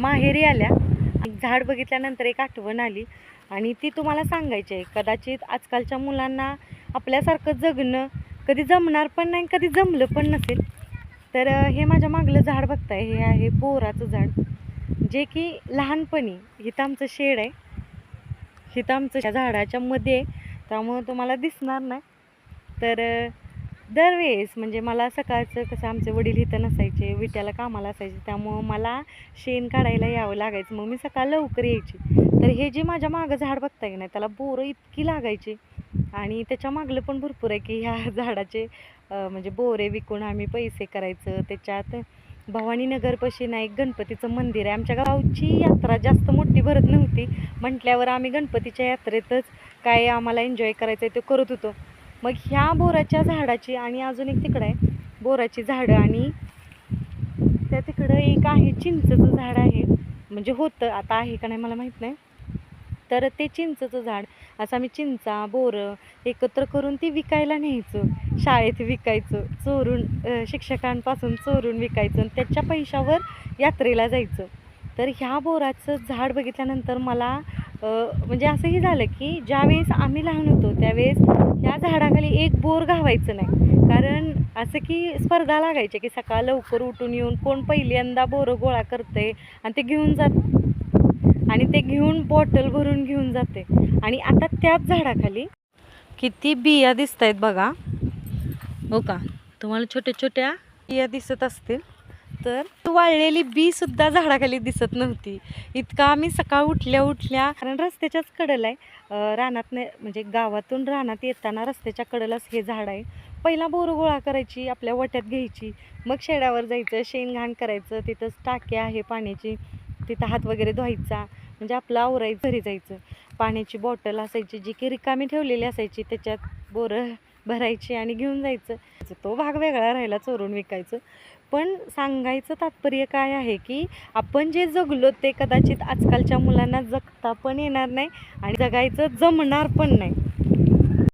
माहेरी आल्या, एक झाड बघितल्यानंतर एक आठवण आली आणि ती तुम्हाला सांगायची आहे. कदाचित आजकालच्या मुलांना आपल्यासारखं जगणं कधी जमणार पण नाही, कधी जमलं पण नसेल. तर हे माझ्या मागलं झाड बघताय, हे आहे बोराचं झाड, जे की लहानपणी इथं आमचं शेड आहे, इथं आमचं त्या झाडाच्या मध्ये आहे, त्यामुळं तुम्हाला दिसणार नाही. तर दरवेळेस म्हणजे मला सकाळचं कसं आमचे वडील इथं नसायचे, विट्याला कामाला असायचे, त्यामुळं मला शेण काढायला यावं लागायचं. मग मी सकाळ लवकर यायची. तर हे जे माझ्या मागं झाड बघताय की नाही, त्याला बोरं इतकी लागायची आणि त्याच्या मागलं पण भरपूर आहे की ह्या झाडाचे म्हणजे बोरे विकून आम्ही पैसे करायचं. त्याच्यात भवानीनगरपाशी ना एक गणपतीचं मंदिर आहे. आमच्या गावची यात्रा जास्त मोठी भरत नव्हती, म्हटल्यावर आम्ही गणपतीच्या यात्रेतच काय आम्हाला एन्जॉय करायचं आहे ते करत होतो. मग ह्या बोराच्या झाडाची आणि अजून एक तिकडं आहे बोराची झाडं, आणि त्या तिकडं एक आहे चिंचेचं झाड आहे, म्हणजे होतं, आता आहे का नाही मला माहीत नाही. तर ते चिंचेचं झाड असं आम्ही चिंचा बोरं एकत्र करून ती विकायला न्यायचो, शाळेत विकायचं, चोरून शिक्षकांपासून चोरून विकायचं आणि त्याच्या पैशावर यात्रेला जायचं. तर ह्या बोराचं झाड बघितल्यानंतर मला म्हणजे असंही झालं की ज्यावेळेस आम्ही लहान होतो त्यावेळेस ह्या झाडाखाली एक बोर घावायचं नाही, कारण असं की स्पर्धा लागायची की सकाळ लवकर उठून येऊन कोण पहिल्यांदा बोरं गोळा करते आणि ते घेऊन जात, आणि ते घेऊन बॉटल भरून घेऊन जाते. आणि आता त्याच झाडाखाली किती बिया दिसत आहेत बघा, हो का, तुम्हाला छोट्या छोट्या बिया दिसत असतील. तर वाळलेली बी सुद्धा झाडाखाली दिसत नव्हती. इतका आम्ही सकाळ उठल्या कारण रस्त्याच्याच कडेला आहे, रानात म्हणजे गावातून रानात येताना रस्त्याच्या कडेलाच हे झाड आहे. पहिला बोरं गोळा करायची, आपल्या वट्यात घ्यायची, मग शेडावर जायचं, शेणघाण करायचं, तिथंच टाकी आहे पाण्याची, तिथं हात वगैरे धुवायचा, म्हणजे आपलं आवरायचं, घरी जायचं. पाण्याची बॉटल असायची जी की रिकामी ठेवलेली असायची, त्याच्यात बोरं भरायची आणि घेऊन जायचं. तो भाग वेगळा राहिला, चोरून विकायचं. पण सांगायचं तात्पर्य काय आहे की आपण जे जगलो ते कदाचित आजकालच्या मुलांना जगता पण येणार नाही आणि जगायचं जमणार पण नाही.